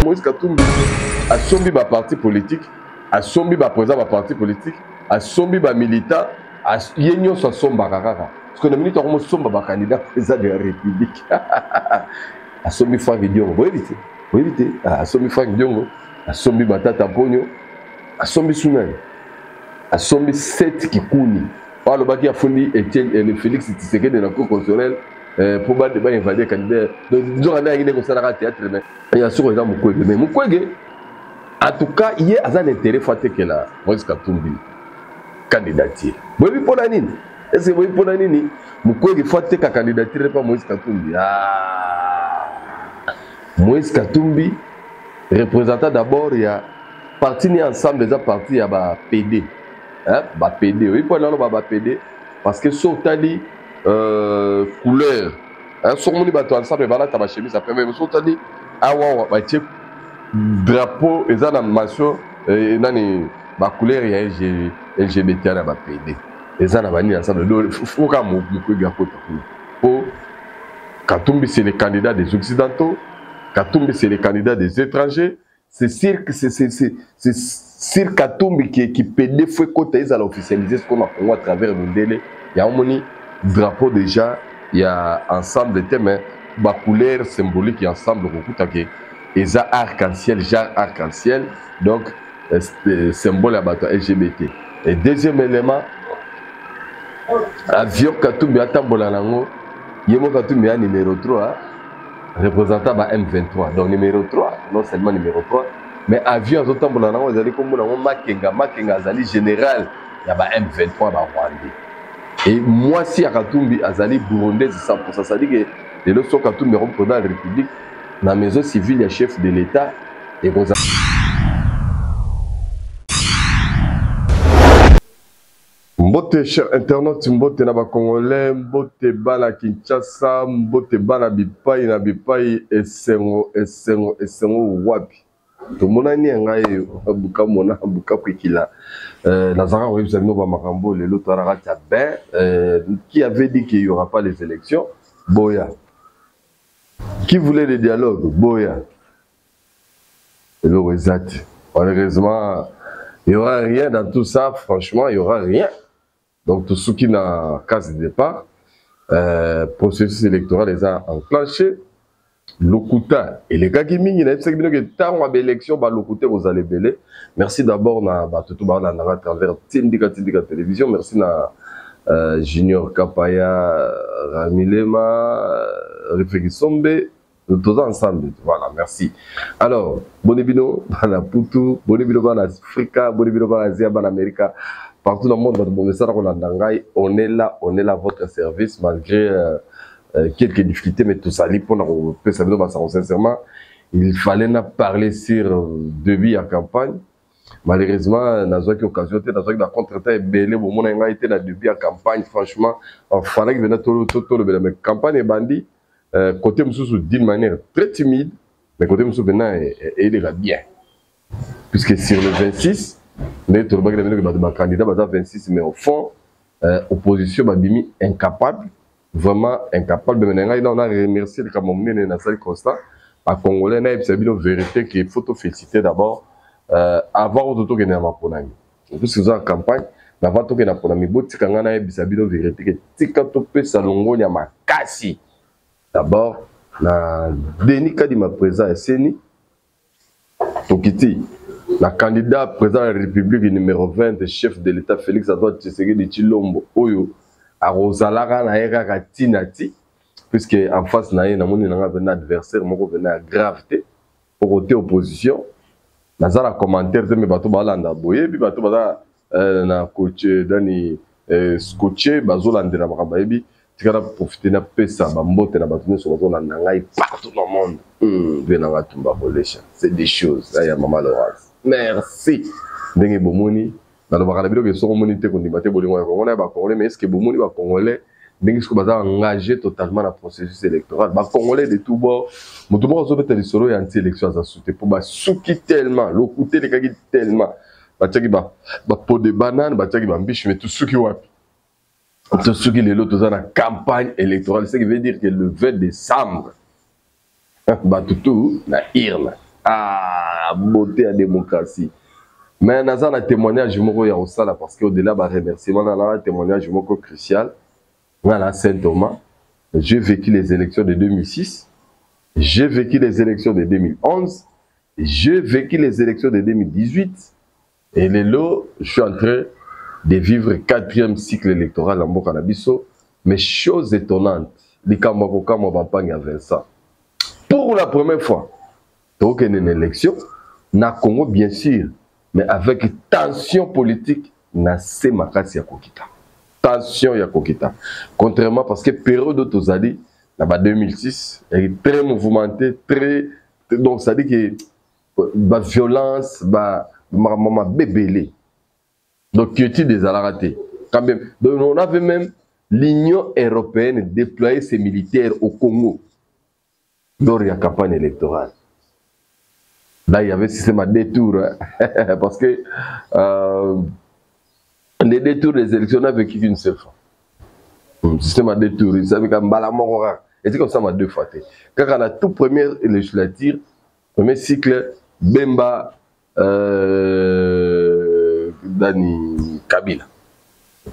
Moïse Katumbi a sombi ba parti politique, a sombi ba président ba parti politique, a sombi ba militant, a yenyo so somba kaka. Parce que le militant comme somba ba candidat président de la République. A sombi Franck Diongo, vous évitez. Vous évitez. A sombi Franck Diongo, a sombi Batata Pogno, a sombi Sounani, a sombi 7 Kikouni. Par le baki a fourni Etienne et le Félix Tshisekedi de la Cour constitutionnelle pour battre les invader candidat. Donc, nous avons un théâtre, mais il y a sur exemple Mukwege. Mais Mukwege, en tout cas, il y a un intérêt faté que la Moïse Katumbi candidature. Vous voyez pour la nini? Est-ce que vous voyez pour la nini? Mukwege faté que candidature pas Moïse Katumbi. Moïse Katumbi, représentant d'abord, il y a parti ensemble déjà parti, il y a PD. Hein? PD. Oui, pour la PD. Parce que sur Tali, couleur. Hein? Sur mon bateau ensemble, voilà, ta chemise, ça fait même sur Tali. Ah, ouais, drapeau, et ça, la mention, ma couleur, il y a LGBT à la PD. Et ça, la vanille ensemble. Il faut qu'un mot, pour Katumbi, c'est le candidat des Occidentaux. Katumbi, c'est le candidat des étrangers. C'est sûr que c'est Katumbi qui peut des fois côté à l'officialiser ce qu'on a à travers le délai. Il y a un drapeau déjà, il y a ensemble de thèmes, ma couleur symbolique et ensemble et ça arc-en-ciel, genre arc-en-ciel, donc symbole à bateau LGBT. Et deuxième élément, avion Katumbi à Tambolanango, Yemo Katumbi à numéro 3. Représentant de M23. Donc numéro 3, non seulement numéro 3, mais avion à Tambola, vous allez comme Makenga, Azali général, il y a M23 Rwandais. Et moi, si à Katumbi, Azali burundais, c'est 100%. Ça dit que les autres sont Katumbi dans la République, dans la maison civile, il y a chef de l'État, et vous Mbote cher internaute, mbote na ba Congolais, mbote bana Kinshasa, mbote bana bipai na bipai esengo wapi. To monani ngai buka mona buka kwikila. Nazara oui vous avez nous ba makambo le loto araka ben qui avait dit qu'il y aura pas les élections, Boya. Qui voulait le dialogue, Boya. Et le resate. Malheureusement, il y aura rien dans tout ça, franchement, il y aura rien. Donc, tout ce qui n'a case de départ, processus électoral les a enclenché. Lokuta et les gars qui minent, il y a une élection, Lokuta, vous allez belé. Merci d'abord à travers Tindika Télévision. Merci à Junior Kapaya, Ramilema, Rifeki Sombe, tous ensemble. Voilà, merci. Alors, Bonibino, Bana Poutou, Bonibino, Bana Africa, Bonibino, Bana Asie, Bana Amérique. Partout dans le monde, on est là à votre service, malgré quelques difficultés, mais tout ça, sincèrement, il fallait parler sur début à campagne. Malheureusement, dans une occasion, dans une contre-temps, belé, bon, on a été là début à campagne, franchement, il fallait que venait tout le mais campagne est bandit, côté Moussou d'une manière très timide, mais côté Moussou venant, il est bien. Puisque sur le 26, les candidats 26, mais au fond, opposition incapable, vraiment incapable. Mais on a remercié le Camerounais et Nassali Constant, à Congolais, on a une vérité qu'il faut féliciter d'abord avant de tout gagner ma ponami. En plus, c'est en campagne, mais avant de gagner ma ponami, il y a une vérité que tika topé salongo ya makasi. D'abord, na Denis Kadima présent à Seni, Tokiti. La candidat président de la République numéro 20, chef de l'État Félix Antoine Tshisekedi Tshilombo, Oyo, à Rosalara, na Eraka Tinati, puisque en face, na un adversaire, mon venait à gravité, pour côté opposition. Dans la commentaire, je me bateau balanda boye, puis bateau bala na coach dani scotché, bazolande na makabayebi, tu vas profiter na pesa, bambote na bateau sur bazolanda ngai partout dans le monde. Venanga tumba relation, c'est des choses, là il y a maman Laurence. Merci. Ndenge bomoni na lo bakala biloko so komoni te kondimate bolingo ya Congolais ba Congolais mais est-ce que bomoni ba Congolais ndenge ce baza engagé totalement dans le processus électoral ba Congolais de tout bord mutu moko zo beta lisolo ya anti élection za souté pour ba souki tellement lokuté les kaki tellement ba tchaki ba pot de banane ba tchaki ba mbiche mais tout souki wapi tout souki les lotos dans la campagne électorale ce qui veut dire que le 20 décembre ba tout na irna Ah, beauté à démocratie. Mais nous avons un témoignage parce qu'au-delà de remerciement, nous avons un témoignage crucial. Voilà, Saint-Thomas. J'ai vécu les élections de 2006. J'ai vécu les élections de 2011. J'ai vécu les élections de 2018. Et les lots, je suis en train de vivre le 4e cycle électoral en Bokanabiso. Mais chose étonnante, les Kamakoka Mbampang à Vincent. Pour la première fois, donc une élection, na Congo bien sûr, mais avec tension politique, na Semakasi ya Kokita. Tension ya Kokita. Contrairement parce que période de Tozali, là 2006, est très mouvementé, très donc ça dit que la violence, ma bébélé. Donc qui est des alaratés. Quand même, donc on avait même l'Union européenne déployer ses militaires au Congo lors de la campagne électorale. Là, il y avait système à détour, hein, parce que les détours des élections n'ont vécu qu'une seule fois. Le système à détour, il savait qu'un balamora, et c'est comme ça m'a 2 fois. Quand on a tout première législature, premier cycle, Bemba, Dani Kabila.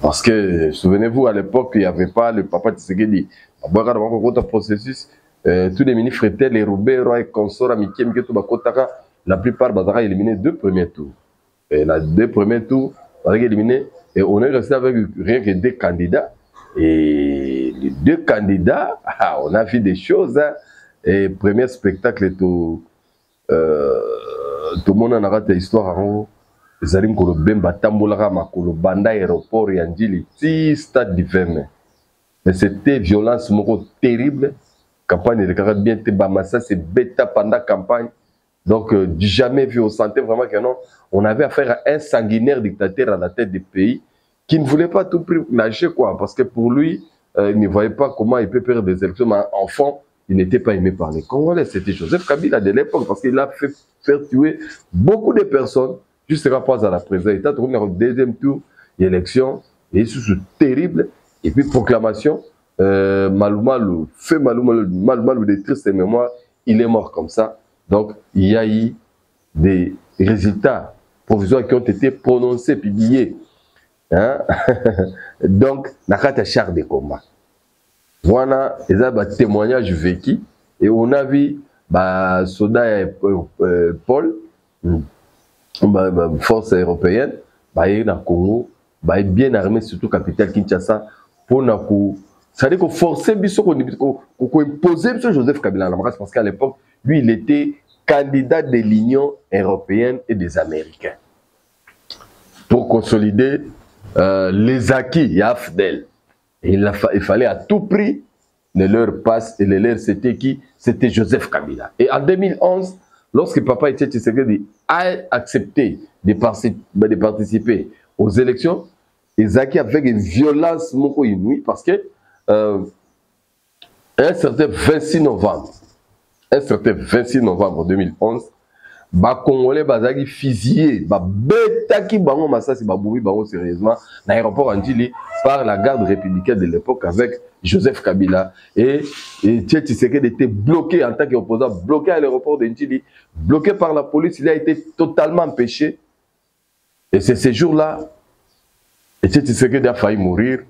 Parce que, souvenez-vous, à l'époque, il n'y avait pas le papa Tshisekedi. Dans le processus, tous les ministres étaient les Roubert et consorts amitiés, la plupart ont éliminé 2 premiers tours. Et les 2 premiers tours, on a éliminé, et on est resté avec rien que 2 candidats. Et les 2 candidats, on a vu des choses. Hein. Et premier spectacle, tout le monde a raté l'histoire. Zarim Kolo Bemba Tambolara Makolo Banda aéroport Yandili, ti stade d'hiver. Mais c'était violence terrible. Campagne de caractère bien Bamassa, c'est bêta pendant la campagne. Donc, jamais vu, on sentait vraiment que non. On avait affaire à un sanguinaire dictateur à la tête du pays qui ne voulait pas tout prix lâcher, quoi. Parce que pour lui, il ne voyait pas comment il peut perdre des élections. Mais enfant, il n'était pas aimé par les Congolais. C'était Joseph Kabila de l'époque parce qu'il a fait faire tuer beaucoup de personnes. Jusqu'à pas à la présidence, il a tourné au 2e tour, élection, et c'est terrible. Et puis proclamation, Maloumalou, fait Maloumalou des tristes mémoires, il est mort comme ça. Donc il y a eu des résultats provisoires qui ont été prononcés, publiés. Hein? Donc, il y a un char de combat. Voilà, il y a un témoignage vécu, et on a vu Soda Paul. Force européenne, na Congo, bien armé, surtout capitale Kinshasa, pour c'est-à-dire qu'on forçait qu'on imposait Joseph Kabila parce qu'à l'époque, lui, il était candidat de l'Union européenne et des Américains. Pour consolider les acquis AFDEL. Il fallait à tout prix de leur passe, et leur c'était qui? C'était Joseph Kabila. Et en 2011, lorsque Papa Tshisekedi a accepté de participer aux élections, Ezaki avec une violence inouïe parce que un certain 26 novembre 2011, Congolais bazaki fusillé, betaki bango masasi baboumi bango sérieusement dans l'aéroport Andjili par la garde républicaine de l'époque avec Joseph Kabila, et Tshisekedi était bloqué en tant qu'opposant, bloqué à l'aéroport d'Andjili, bloqué par la police. Il a été totalement empêché, et c'est ces jours-là Tshisekedi a failli mourir.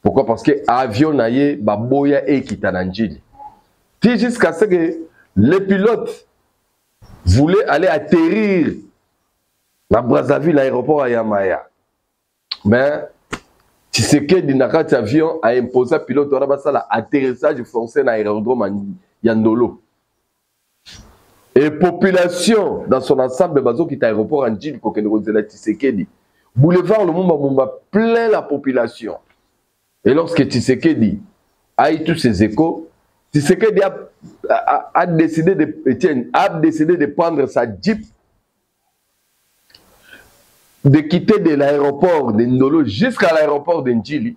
Pourquoi? Parce que l'avion naïe baboya et kitanandjili jusqu'à ce que les pilotes voulaient aller atterrir dans Brazzaville, l'aéroport à Yamaya. Mais Tshisekedi Nakati avion a imposé au pilote l'atterrissage forcé dans l'aérodrome Yandolo. Et population dans son ensemble, bazo qui est aéroport en Djil, Tshisekedi. Boulevard le Mumba plein la population. Et lorsque Tshisekedi a eu tous ses échos, Tshisekedi a décidé de prendre sa jeep, de quitter de l'aéroport de Ndolo jusqu'à l'aéroport de Ndjili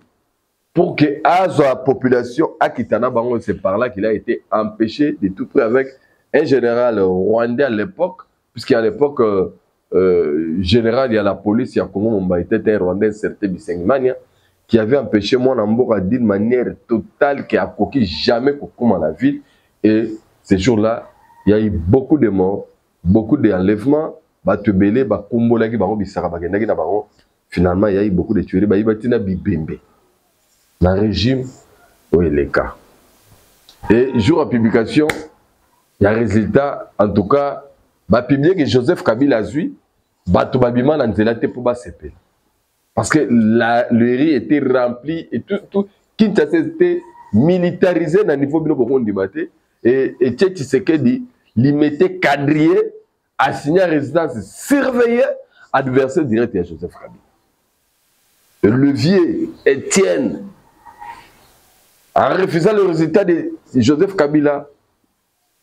pour que la population à Kitana Bango, c'est par là qu'il a été empêché de tout près avec un général rwandais à l'époque, puisqu'à l'époque, général, il y a la police, il y a Congo Mumba, était un Rwandais, un certain Bisengmania, qui avait empêché mon Namboka d'une manière totale, qui a coquille jamais dans la ville. Et ces jours-là, il y a eu beaucoup de morts, beaucoup d'enlèvements, batebele, bakumbolaki, bango bisaka, bakendaki na bango. Finalement, il y a eu beaucoup de tueries, bayibatina bibembe. Dans le régime, oui, les cas. Et jour à publication, il y a un résultat, en tout cas, publié que Joseph Kabila a vu, Batobabima n'a pas été pour s'épeler. Parce que le riz était rempli et tout Kinshasa était militarisé dans le niveau de Burundi. Et Tshisekedi, il mettait quadrillé, assigné à résidence, surveillé, adversaire direct à Joseph Kabila. Le levier Étienne, en refusant le résultat de Joseph Kabila,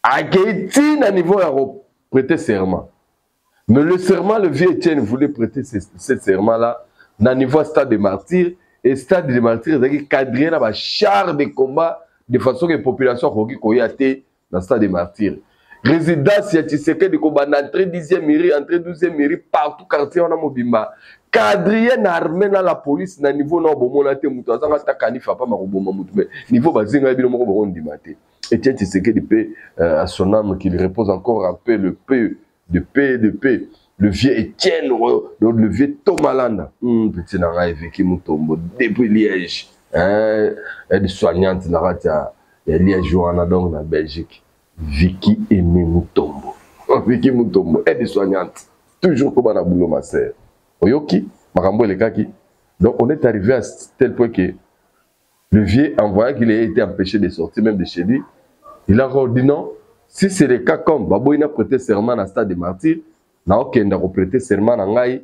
a accueilli à niveau pour prêter serment. Mais le serment, le vieux Étienne voulait prêter ce serment-là dans le niveau stade de martyrs. Et stade de martyrs, c'est cadré dans un char de combat de façon que la population a été dans le stade de martyrs. Résidence, il y a des combats d'entrée 10e mairie, entrée 12e mairie, partout quartier, on a mobimba. Cadré dans l'armée, dans la police, dans le niveau, on a été mouton, on a été canifa, pas maroboma mouton, mais niveau basé, on a été mouton. Et tiens, tu sais que à son âme, qu'il repose encore un peu le peu de paix. Le vieux Étienne, le vieux Tomalanda. Petit Nara vécu Moutombo, depuis Liège. Elle est soignante, il y a Liège, Johanna, donc, en Belgique. Vicky Aimé Moutombo. Vicky Moutombo, elle est soignante. Toujours comme un boulot, ma sœur. Oyoki, Marambo et Kaki. Donc, on est arrivé à tel point que le vieux, en voyant qu'il a été empêché de sortir, même de chez lui, il a dit non. Si c'est le cas comme Babo, il a prêté serment dans le stade des martyrs, il a prêté serment dans Ngaï.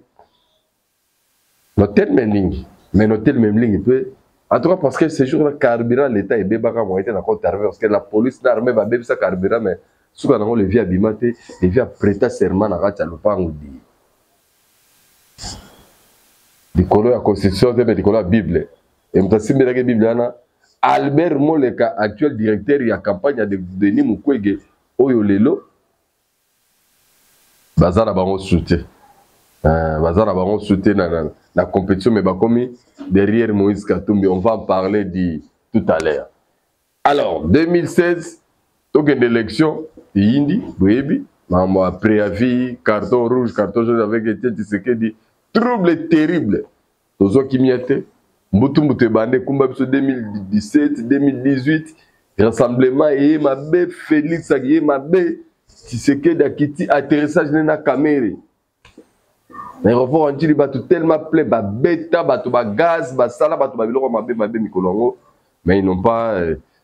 Notre même ligne. Mais notre même ligne peut. En tout cas, parce que ce jour-là, carburant, l'État est bébaka, ont été dans le compte parce que la police n'a armé, va bébé sa carburant, mais ce qu'on a le vieux abimate, le vieux a prêté serment dans Racha Lopang. Du colon la Constitution, du colon la Bible. Et je suis la Bible. Albert Moleka, actuel directeur de la campagne de Denis Mukwege, Oyolelo, Bazar a baron soutien. Bazar a baron soutien dans la compétition, mais comme derrière Moïse Katumbi, on va en parler tout à l'heure. Alors, 2016, donc une élection, Indi, Bouébi, préavis, carton rouge, carton jaune avec Etienne Tshisekedi, trouble terrible. Tozo Kimiate, Moutou Bande, Kumba 2017, 2018, rassemblement, et ma bé, Félix, et ma bé, Tshisekedi Akiti, atterrissage dans la caméra. L'aéroport en Chili, tellement plein, bêta, gaz, sala, mais ils n'ont pas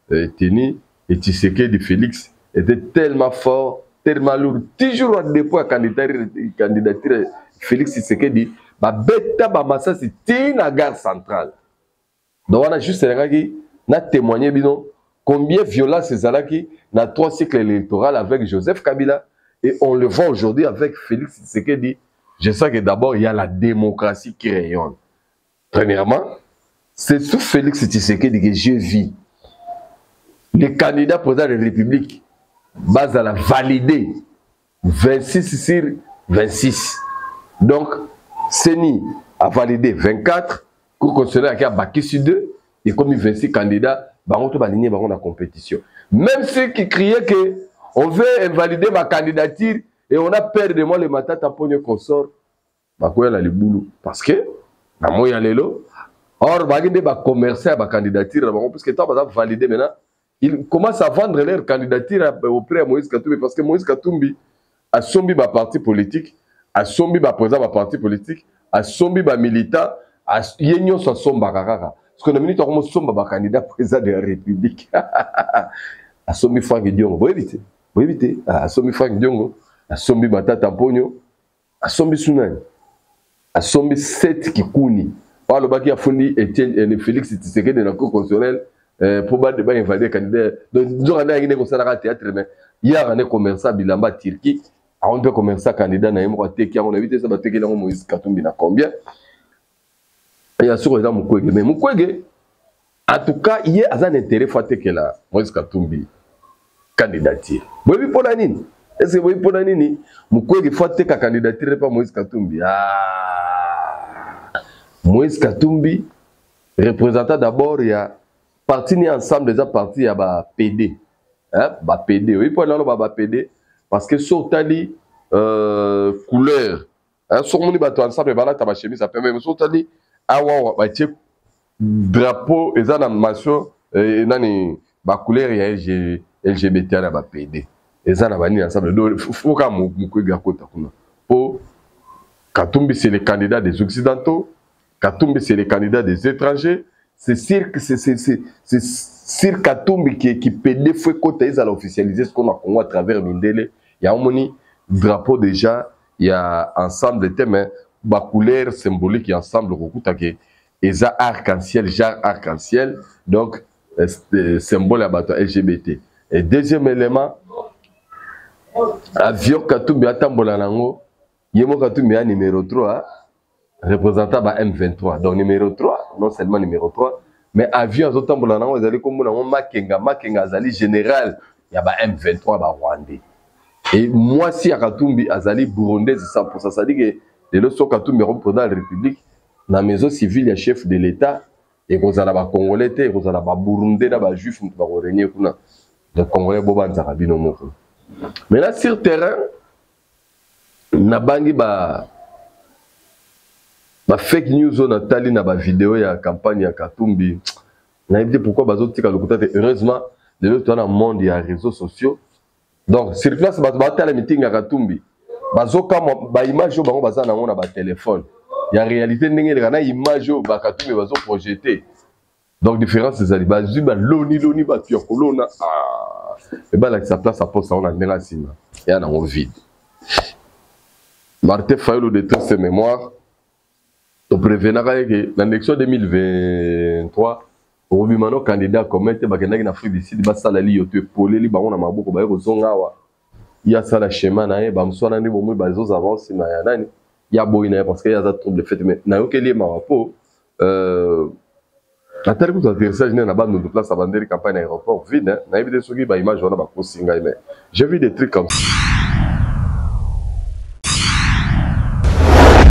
tenu. Et Tshisekedi Félix était tellement fort, tellement lourd. Toujours à dépôt à candidature Félix Tshisekedi, bêta, massa, c'était la gare centrale. Donc on a juste témoigné combien violent ces alaki dans 3 cycles électoraux avec Joseph Kabila. Et on le voit aujourd'hui avec Félix Tshisekedi. Je sais que d'abord, il y a la démocratie qui rayonne. Premièrement, c'est sous Félix Tshisekedi que je vis. Le candidat président de la République, base à la valider 26 sur 26. Donc, Seni a validé 24, Cour constitutionnelle qui a baqué sur 2, et comme 26 candidats, on va aligner la compétition. Même ceux qui criaient qu'on veut invalider ma candidature, et on a peur de moi le matin, tampon consort, le boulot. Parce que, or, il va commercer à ma candidature, parce que tant que validé maintenant, ils commencent à vendre leur candidature auprès de Moïse Katumbi, parce que Moïse Katumbi a sombi ma parti politique, a sombi ma président ma parti politique, a sombi ma militant, a yenyo sa somba kakaka. Parce que nous avons dit que somba candidat président de la République. A sombi Franck Diongo, vous évitez, a sombi Franck Diongo. Asombi Matata Ponyo, Asombi Sunani, Asombi 7 Kikuni. Par le baki a fourni Etienne Félix Tshisekedi de la Cour constitutionnelle pour invalider les candidats. Donc, nous avons dit que ça a théâtre, mais il y a un commerçant Bilamba Turquie, on peut commercer candidat dans un qui a évité ça, qui a Moïse Katumbi na combien. Il y a sur exemple Mukwege. Mais Mukwege, en tout cas, il y a un intérêt fort que la Moïse Katumbi candidature. Vous voyez pour la nine. Est-ce que vous voyez pour la nini? Mukwege faut que la candidature n'est pas Moïse Katumbi. Moïse Katumbi, représentant d'abord, il y a parti ensemble déjà parti, il y a PD. PD. Oui, pour aller PD. Parce que sur Tali, couleur sokomoni bato ensemble balata bachemise apembe mais sotali awa batie drapeau eza na mention nani bacouleur ya LGBT na bapd eza na banini ensemble foka mokwega kota kuna po Katumbi c'est le candidat des occidentaux, Katumbi c'est le candidat des étrangers, c'est sûr Katumbi qui peut des fois côté ils allaient officialiser ce qu'on a Congo à travers Mindele. Il y a un moni drapeau déjà, il y a ensemble de thèmes, ba couleur symbolique et ensemble et ça arc-en-ciel, genre arc-en-ciel, donc symbole à bateau LGBT. Et deuxième élément, avion Katumbi à Tambolanango. Yemo Katumbi a numéro 3, représentant de M23. Donc numéro 3, non seulement numéro 3, mais avion à Zotambolana, vous allez comme Makenga Azali général, il y a M23 Rwandais. Et moi, si à Katumbi Azali Burundais, c'est 100%. Ça dit que les leçons Katumbi représentant la République, dans la maison civile, il y a chef de l'État, et vous avez des Congolais, vous avez des Burundais, des Juifs, vous avez des Congolais, vous avez des Congolais. Mais là, sur le terrain, nabangi ba fake news on atali na ba vidéo ya campagne ya Katumbi na évité pourquoi bazotika lokuta te heureusement les autres dans le monde il y a réseaux sociaux donc sur place ba la meeting ya Katumbi bazoka ba image bango baza na ngona ba téléphone ya réalité ndenge na image ba Katumbi bazo projeter donc différence des ali ba zuba loni ba tu kolona et ba la sa place à poste on a ndela sima ya na vide. Martin Fayulu détruit ses mémoires. On prévenait que l'élection 2023, au Bimano candidat comme était en Afrique du Sud, il y a eu des polés, il y a eu des schéma, il y a eu des avances, il y a eu parce qu'il y a des troubles de fait. Mais il y a eu des rapports. La telle que vous avez dit, de place à vendre campagne aéroport vide, il y a eu des images, j'ai vu des trucs comme ça.